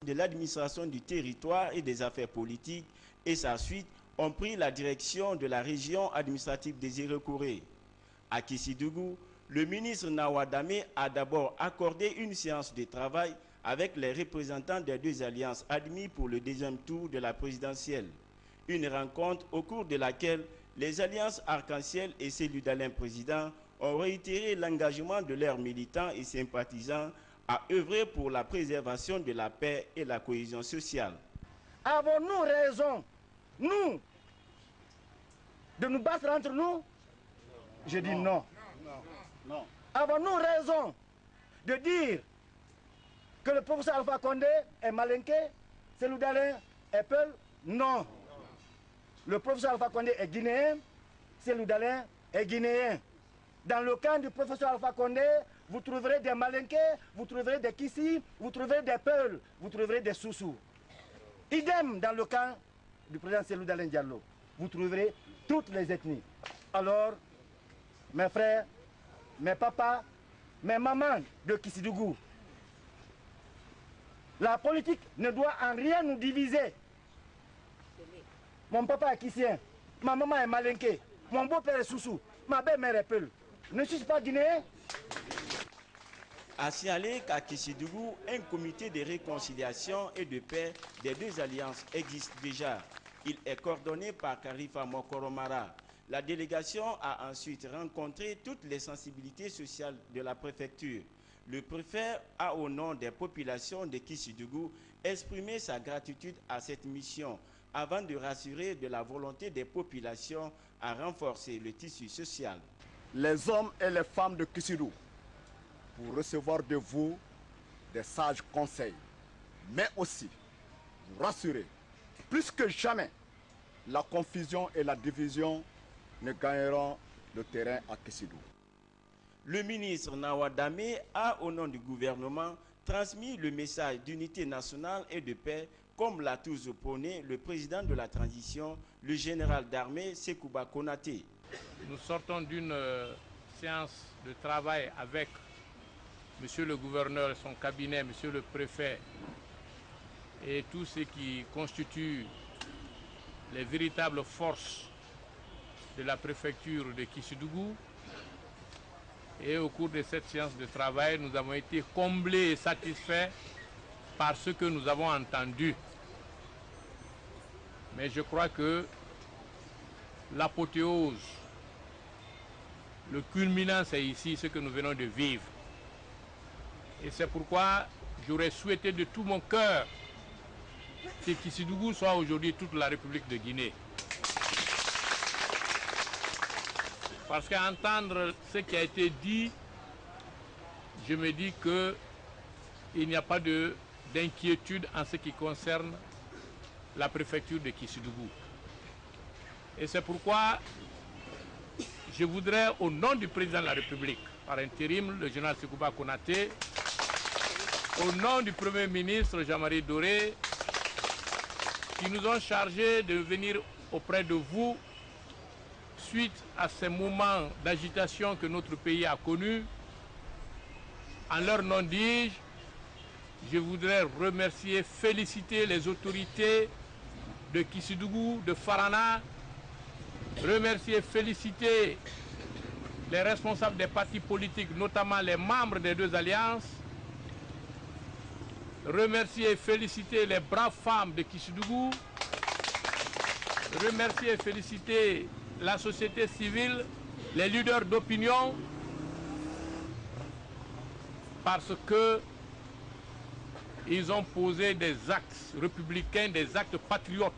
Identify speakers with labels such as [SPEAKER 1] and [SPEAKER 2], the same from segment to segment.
[SPEAKER 1] de l'administration du territoire et des affaires politiques et sa suite ont pris la direction de la région administrative des Iroquois. À Kissidougou, le ministre Nawa Dame a d'abord accordé une séance de travail avec les représentants des deux alliances admis pour le deuxième tour de la présidentielle. Une rencontre au cours de laquelle les alliances Arc-en-Ciel et celui d'Alain Président ont réitéré l'engagement de leurs militants et sympathisants à œuvrer pour la préservation de la paix et la cohésion sociale.
[SPEAKER 2] Avons-nous raison, nous, de nous battre entre nous? Je dis non. Non. Avons-nous raison de dire que le professeur Alpha Condé est malinqué, celui d'Alain est Peul? Non. Le professeur Alpha Condé est guinéen, celui d'Alain est guinéen. Dans le camp du professeur Alpha Condé, vous trouverez des malinqués, vous trouverez des Kissi, vous trouverez des Peuls, vous trouverez des Soussous. Idem dans le camp du président Cellou Dalein Diallo. Vous trouverez toutes les ethnies. Alors, mes frères, mes papas, mes mamans de Kissidougou, la politique ne doit en rien nous diviser. Mon papa est kissien, ma maman est malinquée, mon beau-père est Soussou, ma belle-mère est Peul. Ne suis-je pas guinéen?
[SPEAKER 1] A signaler qu'à Kissidougou, un comité de réconciliation et de paix des deux alliances existe déjà. Il est coordonné par Karifa Mokoromara. La délégation a ensuite rencontré toutes les sensibilités sociales de la préfecture. Le préfet a, au nom des populations de Kissidougou, exprimé sa gratitude à cette mission avant de rassurer de la volonté des populations à renforcer le tissu social.
[SPEAKER 3] Les hommes et les femmes de Kissidougou, pour recevoir de vous des sages conseils, mais aussi vous rassurer, plus que jamais, la confusion et la division ne gagneront le terrain à Kissidougou.
[SPEAKER 1] Le ministre Nawa Dame a, au nom du gouvernement, transmis le message d'unité nationale et de paix, comme l'a toujours prôné le président de la transition, le général d'armée Sekouba Konaté.
[SPEAKER 4] Nous sortons d'une séance de travail avec Monsieur le gouverneur et son cabinet, Monsieur le préfet et tout ce qui constitue les véritables forces de la préfecture de Kissidougou. Et au cours de cette séance de travail, nous avons été comblés et satisfaits par ce que nous avons entendu. Mais je crois que l'apothéose, le culminant, c'est ici ce que nous venons de vivre. Et c'est pourquoi j'aurais souhaité de tout mon cœur que Kissidougou soit aujourd'hui toute la République de Guinée. Parce qu'à entendre ce qui a été dit, je me dis qu'il n'y a pas d'inquiétude en ce qui concerne la préfecture de Kissidougou. Et c'est pourquoi je voudrais, au nom du président de la République, par intérim, le général Sekouba Konaté, au nom du Premier ministre Jean-Marie Doré, qui nous ont chargés de venir auprès de vous suite à ces moments d'agitation que notre pays a connus. En leur nom, dis-je, je voudrais remercier, féliciter les autorités de Kissidougou, de Farana, remercier, féliciter les responsables des partis politiques, notamment les membres des deux alliances, remercier et féliciter les braves femmes de Kissidougou, remercier et féliciter la société civile, les leaders d'opinion, parce que ils ont posé des actes républicains, des actes patriotes.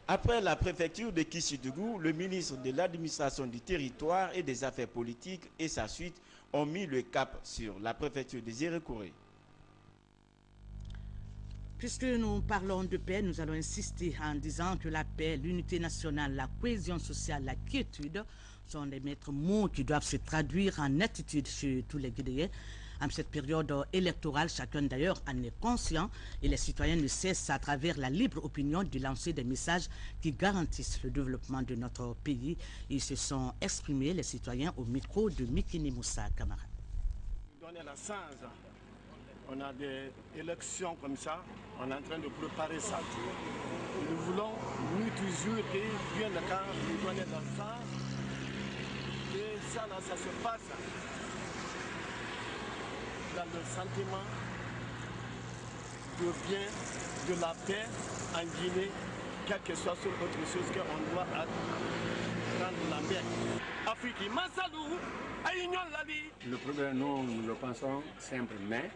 [SPEAKER 1] Après la préfecture de Kissidougou, le ministre de l'administration du territoire et des affaires politiques et sa suite ont mis le cap sur la préfecture des Iroquois.
[SPEAKER 5] Puisque nous parlons de paix, nous allons insister en disant que la paix, l'unité nationale, la cohésion sociale, la quiétude sont les maîtres mots qui doivent se traduire en attitude chez tous les Guinéens. En cette période électorale, chacun d'ailleurs en est conscient et les citoyens ne cessent à travers la libre opinion de lancer des messages qui garantissent le développement de notre pays. Ils se sont exprimés, les citoyens, au micro de Mikini Moussa Kamara.
[SPEAKER 6] Donner la chance
[SPEAKER 2] on a des élections comme ça, on est en train de préparer ça. Nous voulons, nous toujours, que bien le cas, nous donner l'argent, et ça, là, ça se passe dans le sentiment de bien, de la paix en Guinée, quelle que soit sur autre chose qu'on doit rendre la paix. Afrique, Massalou, Aïgnon Lali.
[SPEAKER 6] Le problème, nous le pensons simple, mais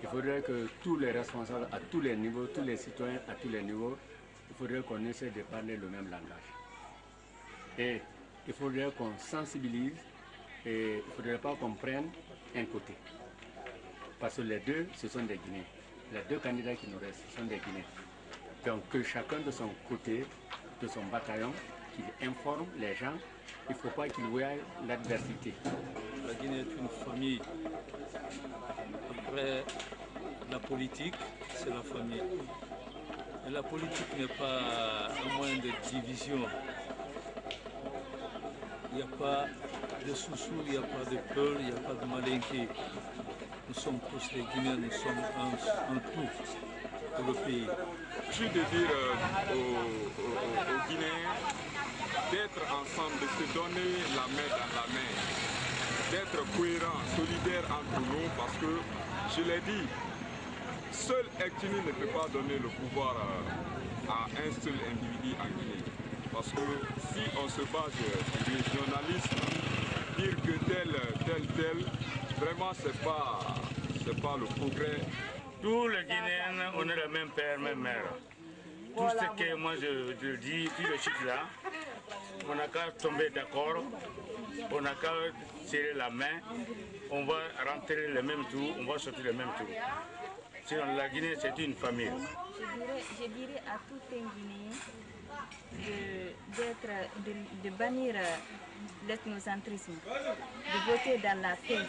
[SPEAKER 6] il faudrait que tous les responsables à tous les niveaux, tous les citoyens à tous les niveaux, il faudrait qu'on essaie de parler le même langage. Et il faudrait qu'on sensibilise et il ne faudrait pas qu'on prenne un côté. Parce que les deux, ce sont des Guinéens. Les deux candidats qui nous restent, ce sont des Guinéens. Donc que chacun de son côté, de son bataillon, qu'il informe les gens, il ne faut pas qu'ils voient l'adversité.
[SPEAKER 7] La Guinée est une famille. Après la politique, c'est la famille. Et la politique n'est pas un moyen de division. Il n'y a pas de sous-sous, il n'y a pas de peur, il n'y a pas de malinqué. Nous sommes tous les Guinéens, nous sommes un tout pour le pays.
[SPEAKER 8] Je suis de dire aux Guinéens d'être ensemble, de se donner la main dans la main, d'être cohérents, solidaires entre nous, parce que, je l'ai dit, seul Ectini ne peut pas donner le pouvoir à un seul individu en Guinée. Parce que si on se base du régionalisme, dire que tel, vraiment c'est pas le progrès.
[SPEAKER 9] Tous les Guinéens, on est le même père, même mère. Tout ce que moi je dis, tout le chiffre là, on n'a qu'à tomber d'accord, on n'a qu'à serrer la main, on va rentrer le même tour, on va sortir le même tour. Sinon la Guinée c'est une famille.
[SPEAKER 10] Je dirais à tout un Guinéen de bannir l'ethnocentrisme, de voter dans la paix.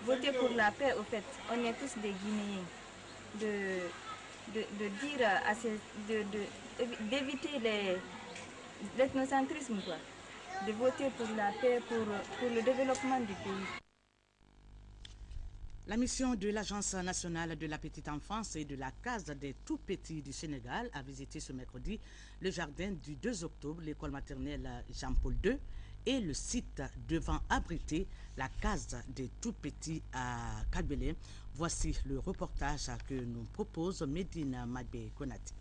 [SPEAKER 10] Voter pour la paix, au fait, on est tous des Guinéens. De dire d'éviter l'ethnocentrisme, quoi. De voter pour la paix, pour le développement du pays.
[SPEAKER 5] La mission de l'Agence nationale de la petite enfance et de la case des tout-petits du Sénégal a visité ce mercredi le jardin du 2 octobre, l'école maternelle Jean-Paul II et le site devant abriter la case des tout-petits à Kagbélé. Voici le reportage que nous propose Medina Magbe Konati.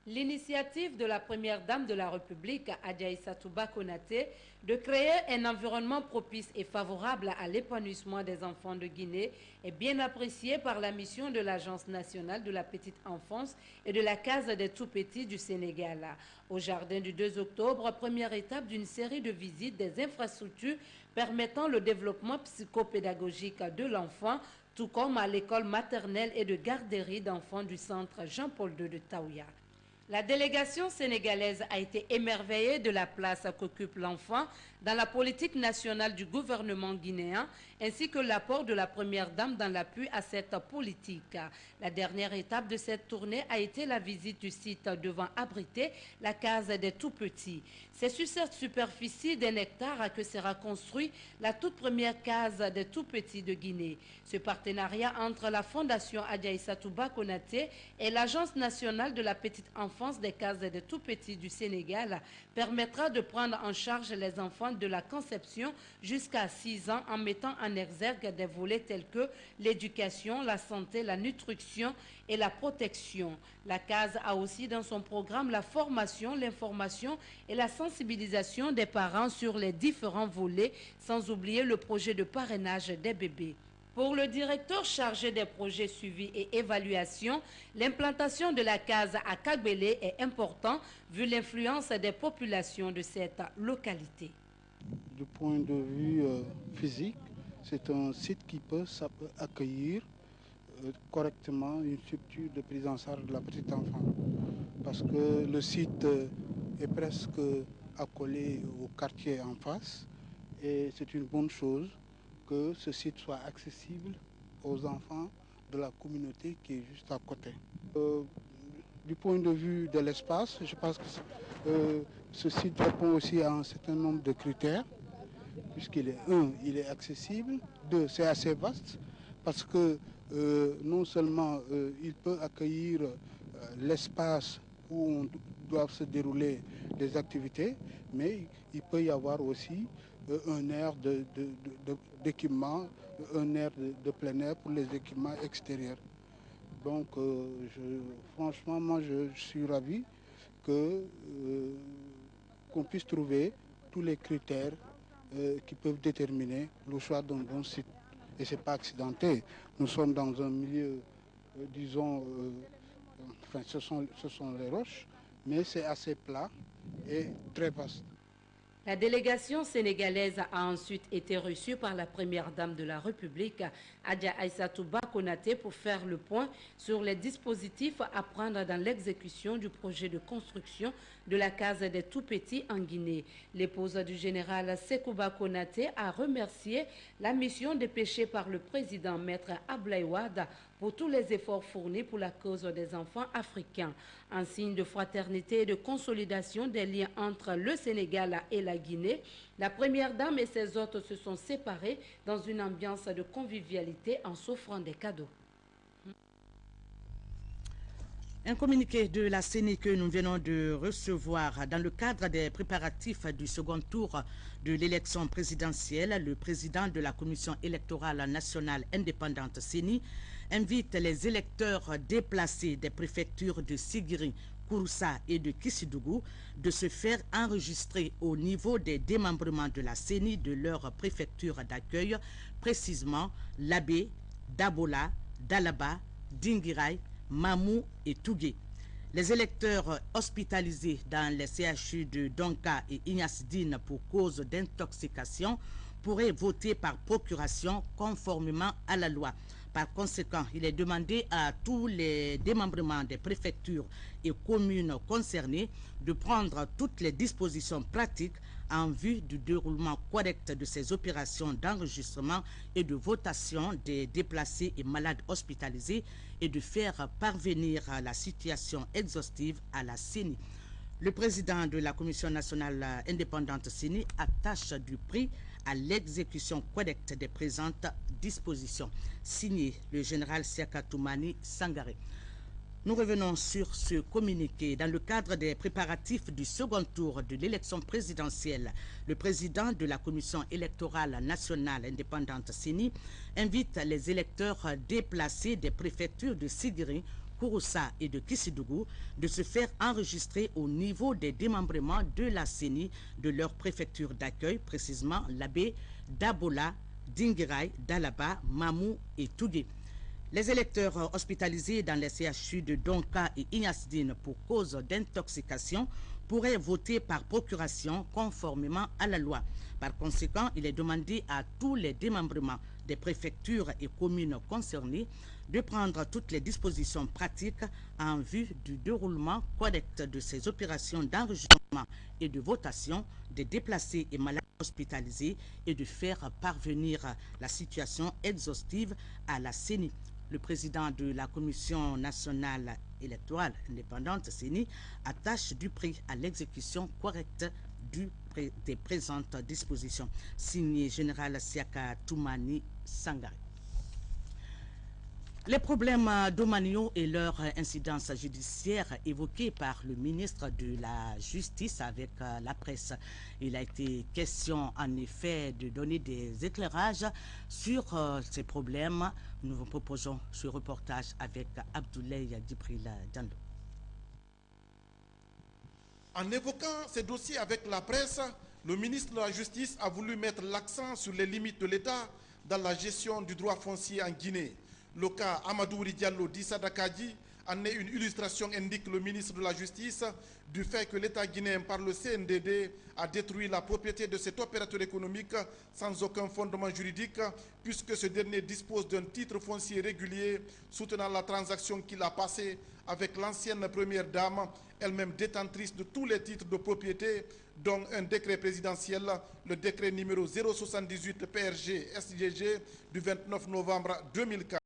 [SPEAKER 11] L'initiative de la première dame de la République, Adja Touba Konaté, de créer un environnement propice et favorable à l'épanouissement des enfants de Guinée est bien appréciée par la mission de l'Agence nationale de la petite enfance et de la case des tout-petits du Sénégal. Au jardin du 2 octobre, première étape d'une série de visites des infrastructures permettant le développement psychopédagogique de l'enfant, tout comme à l'école maternelle et de garderie d'enfants du centre Jean-Paul II de Taouya. La délégation sénégalaise a été émerveillée de la place qu'occupe l'enfant dans la politique nationale du gouvernement guinéen, ainsi que l'apport de la première dame dans l'appui à cette politique. La dernière étape de cette tournée a été la visite du site devant abriter la case des tout-petits. C'est sur cette superficie d'un hectare que sera construite la toute première case des tout-petits de Guinée. Ce partenariat entre la Fondation Adja Touba Konaté et l'Agence nationale de la petite enfance des cases des tout-petits du Sénégal permettra de prendre en charge les enfants de la conception jusqu'à 6 ans en mettant en exergue des volets tels que l'éducation, la santé, la nutrition et la protection. La case a aussi dans son programme la formation, l'information et la sensibilisation des parents sur les différents volets, sans oublier le projet de parrainage des bébés. Pour le directeur chargé des projets suivis et évaluation, l'implantation de la case à Kagbélé est importante vu l'influence des populations de cette localité.
[SPEAKER 12] Du point de vue physique, c'est un site qui peut accueillir correctement une structure de prise en charge de la petite enfant. Parce que le site est presque accolé au quartier en face et c'est une bonne chose que ce site soit accessible aux enfants de la communauté qui est juste à côté. Du point de vue de l'espace, je pense que ce site répond aussi à un certain nombre de critères puisqu'il est, il est accessible, 2, c'est assez vaste, parce que non seulement il peut accueillir l'espace où doivent se dérouler les activités, mais il peut y avoir aussi un aire d'équipement, un aire de plein air pour les équipements extérieurs. Donc, franchement, moi, je suis ravi qu'on puisse trouver tous les critères qui peuvent déterminer le choix d'un bon site. Et ce n'est pas accidenté. Nous sommes dans un milieu, disons, enfin, ce sont les roches, mais c'est assez plat et très vaste.
[SPEAKER 11] La délégation sénégalaise a ensuite été reçue par la première dame de la République, Adja Aïssatou Ba Konaté, pour faire le point sur les dispositifs à prendre dans l'exécution du projet de construction de la case des tout-petits en Guinée. L'épouse du général Sékou Ba Konaté a remercié la mission dépêchée par le président Maître Abdoulaye Wade pour tous les efforts fournis pour la cause des enfants africains. En signe de fraternité et de consolidation des liens entre le Sénégal et la Guinée, la première dame et ses hôtes se sont séparés dans une ambiance de convivialité en s'offrant des cadeaux.
[SPEAKER 5] Un communiqué de la CENI que nous venons de recevoir dans le cadre des préparatifs du second tour de l'élection présidentielle. Le président de la Commission électorale nationale indépendante CENI invite les électeurs déplacés des préfectures de Sigiri, Kouroussa et de Kissidougou de se faire enregistrer au niveau des démembrements de la CENI de leur préfecture d'accueil, précisément Labé, Dabola, Dalaba, Dingirai, Mamou et Tougué. Les électeurs hospitalisés dans les CHU de Donka et Ignasdine pour cause d'intoxication pourraient voter par procuration conformément à la loi. Par conséquent, il est demandé à tous les démembrements des préfectures et communes concernées de prendre toutes les dispositions pratiques en vue du déroulement correct de ces opérations d'enregistrement et de votation des déplacés et malades hospitalisés et de faire parvenir la situation exhaustive à la CENI. Le président de la Commission nationale indépendante CENI attache du prix à l'exécution correcte des présentes dispositions. Signé le général Siaka Toumani Sangaré. Nous revenons sur ce communiqué. Dans le cadre des préparatifs du second tour de l'élection présidentielle, le président de la Commission électorale nationale indépendante CENI invite les électeurs déplacés des préfectures de Sigiri, Kouroussa et de Kissidougou de se faire enregistrer au niveau des démembrements de la CENI de leur préfecture d'accueil, précisément Labé, Dabola, Dingirai, Dalaba, Mamou et Tougué. Les électeurs hospitalisés dans les CHU de Donka et Ignasdine pour cause d'intoxication pourraient voter par procuration conformément à la loi. Par conséquent, il est demandé à tous les démembrements des préfectures et communes concernées de prendre toutes les dispositions pratiques en vue du déroulement correct de ces opérations d'enregistrement et de votation des déplacés et malades hospitalisés et de faire parvenir la situation exhaustive à la CENI. Le président de la Commission nationale électorale indépendante CENI attache du prix à l'exécution correcte des présentes dispositions. Signé général Siaka Toumani Sangaré. Les problèmes domaniaux et leur incidence judiciaire évoqués par le ministre de la Justice avec la presse. Il a été question en effet de donner des éclairages sur ces problèmes. Nous vous proposons ce reportage avec Abdoulaye Djibril Diallo.
[SPEAKER 13] En évoquant ces dossiers avec la presse, le ministre de la Justice a voulu mettre l'accent sur les limites de l'État dans la gestion du droit foncier en Guinée. Le cas Amadouri Diallo d'Issa Dakadji en est une illustration, indique le ministre de la Justice, du fait que l'État guinéen par le CNDD a détruit la propriété de cet opérateur économique sans aucun fondement juridique, puisque ce dernier dispose d'un titre foncier régulier soutenant la transaction qu'il a passée avec l'ancienne première dame, elle-même détentrice de tous les titres de propriété, dont un décret présidentiel, le décret numéro 078 PRG SGG du 29 novembre 2004.